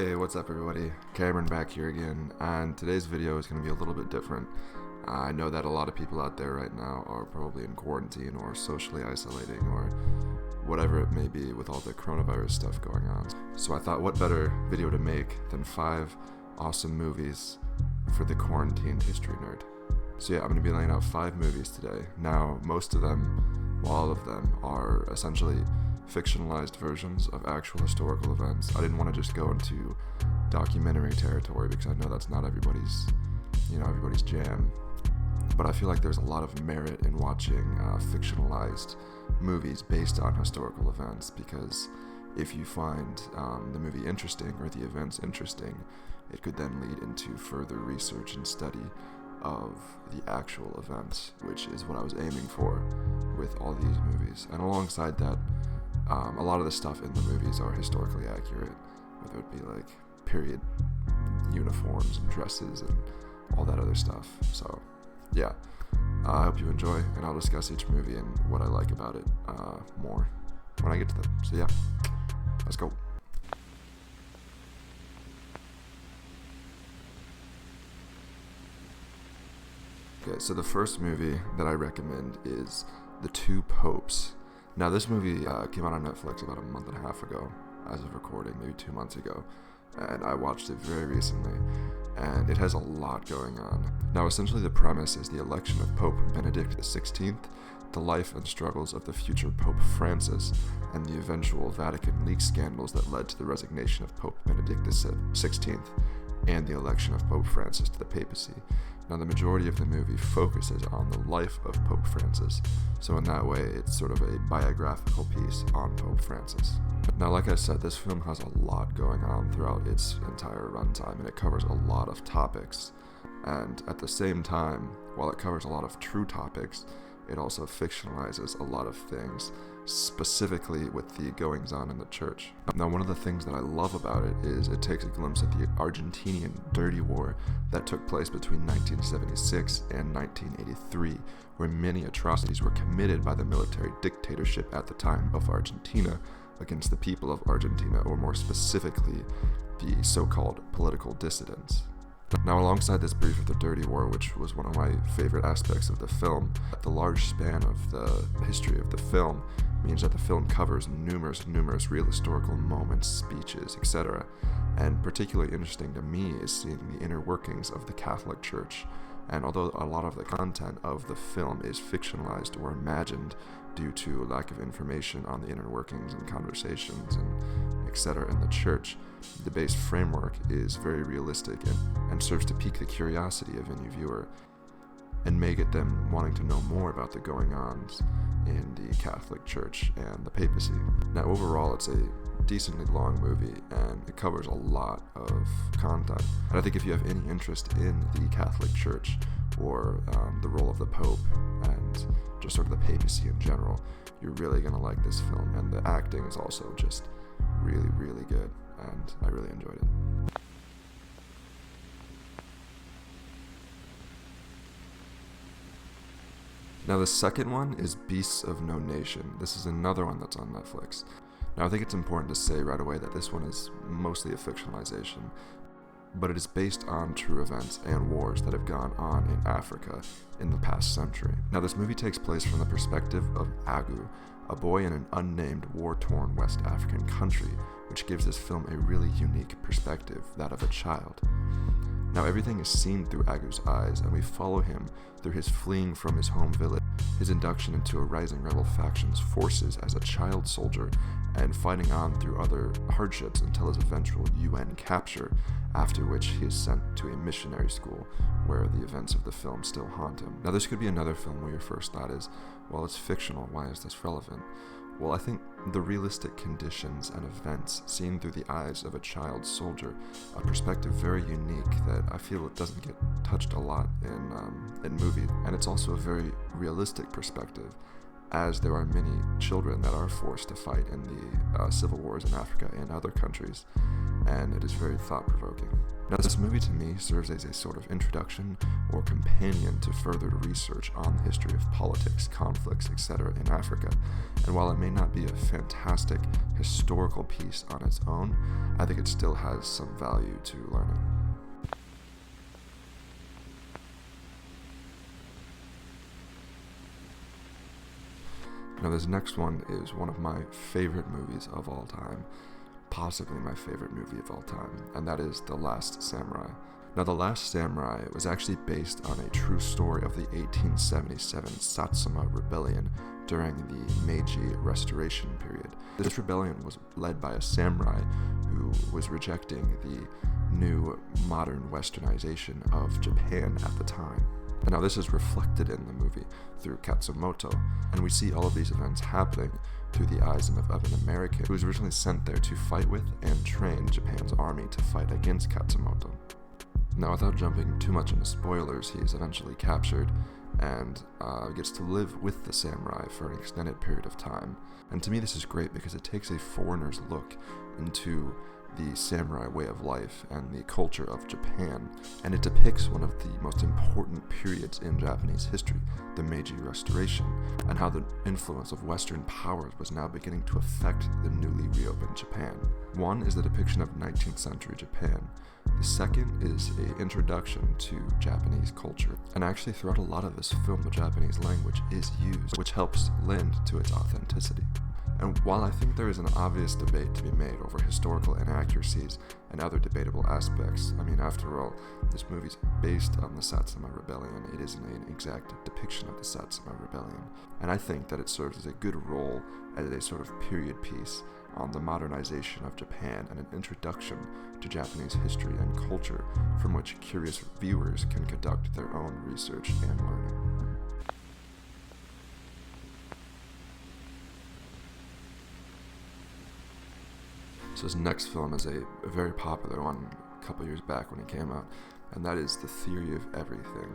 Hey, what's up everybody? Cameron back here again, and today's video is going to be a little bit different. I know that a lot of people out there right now are probably in quarantine or socially isolating or whatever it may be with all the coronavirus stuff going on. So I thought what better video to make than 5 awesome movies for the quarantined history nerd. So yeah, I'm going to be laying out 5 movies today. Now, most of them, well, all of them, are essentially fictionalized versions of actual historical events. I didn't want to just go into documentary territory because I know that's not everybody's jam. But I feel like there's a lot of merit in watching fictionalized movies based on historical events, because if you find the movie interesting or the events interesting, it could then lead into further research and study of the actual events, which is what I was aiming for with all these movies. And alongside that, a lot of the stuff in the movies are historically accurate, whether it be like period uniforms and dresses and all that other stuff. So yeah, I hope you enjoy, and I'll discuss each movie and what I like about it more when I get to them. So yeah, let's go. Okay, so the first movie that I recommend is The Two Popes. Now, this movie came out on Netflix about a month and a half ago, as of recording, maybe 2 months ago, and I watched it very recently, and it has a lot going on. Now, essentially the premise is the election of Pope Benedict XVI, the life and struggles of the future Pope Francis, and the eventual Vatican leak scandals that led to the resignation of Pope Benedict XVI and the election of Pope Francis to the papacy. Now, the majority of the movie focuses on the life of Pope Francis, so in that way, it's sort of a biographical piece on Pope Francis. Now, like I said, this film has a lot going on throughout its entire runtime, and it covers a lot of topics. And at the same time, while it covers a lot of true topics, it also fictionalizes a lot of things, specifically with the goings-on in the church. Now, one of the things that I love about it is it takes a glimpse at the Argentinian dirty war that took place between 1976 and 1983, where many atrocities were committed by the military dictatorship at the time of Argentina against the people of Argentina, or more specifically, the so-called political dissidents. Now, alongside this brief of the Dirty War, which was one of my favorite aspects of the film, the large span of the history of the film means that the film covers numerous real historical moments, speeches, etc. And particularly interesting to me is seeing the inner workings of the Catholic Church. And although a lot of the content of the film is fictionalized or imagined due to lack of information on the inner workings and conversations and etc. in the church, the base framework is very realistic and serves to pique the curiosity of any viewer and may get them wanting to know more about the going-ons in the Catholic Church and the papacy. Now, overall, it's a decently long movie, and it covers a lot of content. And I think if you have any interest in the Catholic Church or the role of the Pope and just sort of the papacy in general, you're really going to like this film. And the acting is also just really good, and I really enjoyed it. Now, the second one is Beasts of No Nation. This is another one that's on Netflix. Now, I think it's important to say right away that this one is mostly a fictionalization, but it is based on true events and wars that have gone on in Africa in the past century. Now, this movie takes place from the perspective of Agu, a boy in an unnamed, war-torn West African country, which gives this film a really unique perspective, that of a child. Now, everything is seen through Agu's eyes, and we follow him through his fleeing from his home village, his induction into a rising rebel faction's forces as a child soldier, and fighting on through other hardships until his eventual UN capture, after which he is sent to a missionary school where the events of the film still haunt him. Now, this could be another film where your first thought is, well, it's fictional, why is this relevant? Well, I think the realistic conditions and events seen through the eyes of a child soldier, a perspective very unique that I feel it doesn't get touched a lot in movies, and it's also a very realistic perspective, as there are many children that are forced to fight in the civil wars in Africa and other countries, and it is very thought-provoking. Now, this movie to me serves as a sort of introduction or companion to further research on the history of politics, conflicts, etc. in Africa, and while it may not be a fantastic historical piece on its own, I think it still has some value to learning. Now, this next one is one of my favorite movies of all time, possibly my favorite movie of all time, and that is The Last Samurai. Now, The Last Samurai was actually based on a true story of the 1877 Satsuma Rebellion during the Meiji Restoration period. This rebellion was led by a samurai who was rejecting the new modern westernization of Japan at the time. And now this is reflected in the movie through Katsumoto, and we see all of these events happening through the eyes of an American who was originally sent there to fight with and train Japan's army to fight against Katsumoto. Now, without jumping too much into spoilers, he is eventually captured and gets to live with the samurai for an extended period of time. And to me this is great because it takes a foreigner's look into the samurai way of life and the culture of Japan, and it depicts one of the most important periods in Japanese history, the Meiji Restoration, and how the influence of Western powers was now beginning to affect the newly reopened Japan. One is the depiction of 19th century Japan. The second is an introduction to Japanese culture, and actually throughout a lot of this film the Japanese language is used, which helps lend to its authenticity. And while I think there is an obvious debate to be made over historical inaccuracies and other debatable aspects, I mean, after all, this movie's based on the Satsuma Rebellion. It isn't an exact depiction of the Satsuma Rebellion, and I think that it serves as a good role as a sort of period piece on the modernization of Japan and an introduction to Japanese history and culture from which curious viewers can conduct their own research and learning. So this next film is a very popular one a couple years back when it came out, and that is The Theory of Everything.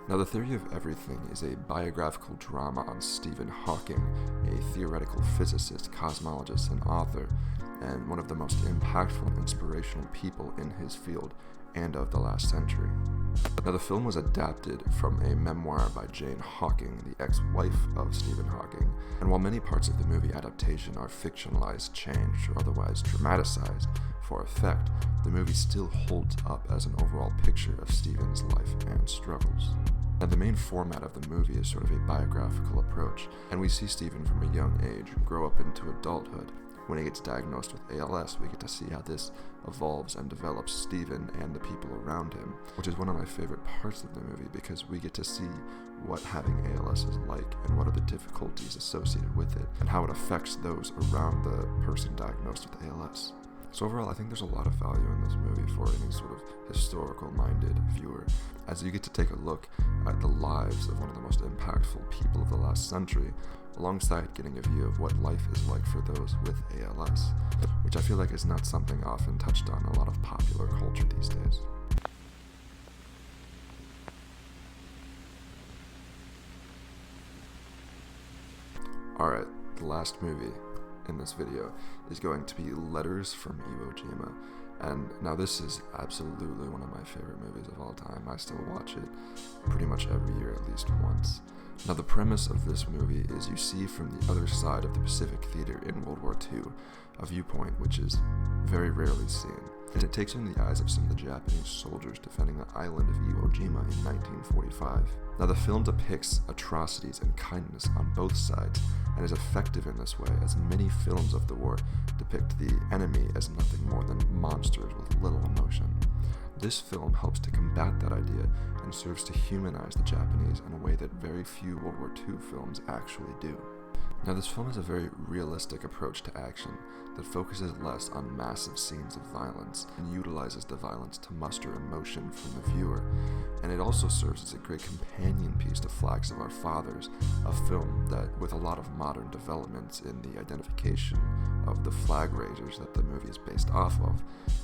Now, The Theory of Everything is a biographical drama on Stephen Hawking, a theoretical physicist, cosmologist, and author, and one of the most impactful and inspirational people in his field and of the last century. Now, the film was adapted from a memoir by Jane Hawking, the ex-wife of Stephen Hawking, and while many parts of the movie adaptation are fictionalized, changed, or otherwise dramatized for effect, the movie still holds up as an overall picture of Stephen's life and struggles. Now, the main format of the movie is sort of a biographical approach, and we see Stephen from a young age grow up into adulthood. When he gets diagnosed with ALS, we get to see how this evolves and develops Stephen and the people around him, which is one of my favorite parts of the movie because we get to see what having ALS is like and what are the difficulties associated with it and how it affects those around the person diagnosed with ALS. So overall, I think there's a lot of value in this movie for any sort of historical-minded viewer, as you get to take a look at the lives of one of the most impactful people of the last century, alongside getting a view of what life is like for those with ALS, which I feel like is not something often touched on in a lot of popular culture these days. Alright, the last movie in this video is going to be Letters from Iwo Jima, and now this is absolutely one of my favorite movies of all time. I still watch it pretty much every year at least once. Now, the premise of this movie is you see from the other side of the Pacific Theater in World War II, a viewpoint which is very rarely seen, and it takes in the eyes of some of the Japanese soldiers defending the island of Iwo Jima in 1945. Now, the film depicts atrocities and kindness on both sides, and is effective in this way, as many films of the war depict the enemy as nothing more than monsters with little emotion. This film helps to combat that idea and serves to humanize the Japanese in a way that very few World War II films actually do. Now, this film has a very realistic approach to action that focuses less on massive scenes of violence and utilizes the violence to muster emotion from the viewer, and it also serves as a great companion piece to Flags of Our Fathers, a film that, with a lot of modern developments in the identification of the flag raisers that the movie is based off of,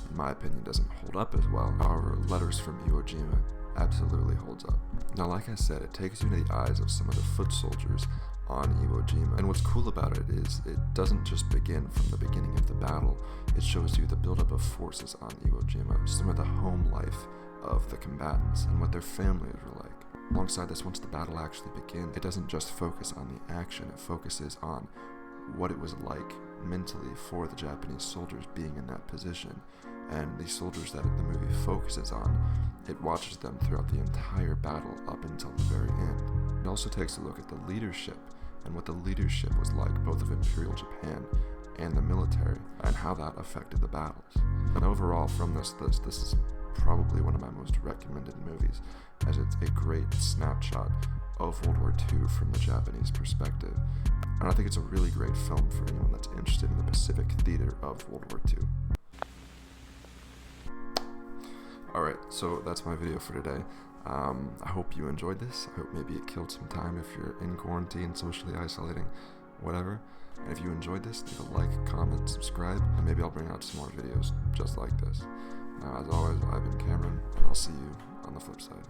in my opinion doesn't hold up as well. However, Letters from Iwo Jima absolutely holds up. Now, like I said, it takes you to the eyes of some of the foot soldiers on Iwo Jima. And what's cool about it is it doesn't just begin from the beginning of the battle, it shows you the buildup of forces on Iwo Jima, some of the home life of the combatants and what their families were like. Alongside this, once the battle actually begins, it doesn't just focus on the action, it focuses on what it was like mentally for the Japanese soldiers being in that position. And these soldiers that the movie focuses on, it watches them throughout the entire battle up until the very end. It also takes a look at the leadership and what the leadership was like, both of Imperial Japan and the military, and how that affected the battles. And overall, from this is probably one of my most recommended movies, as it's a great snapshot of World War II from the Japanese perspective. And I think it's a really great film for anyone that's interested in the Pacific theater of World War II. Alright, so that's my video for today. I hope you enjoyed this. I hope maybe it killed some time if you're in quarantine, socially isolating, whatever. And if you enjoyed this, leave a like, comment, subscribe, and maybe I'll bring out some more videos just like this. Now, as always, I've been Cameron, and I'll see you on the flip side.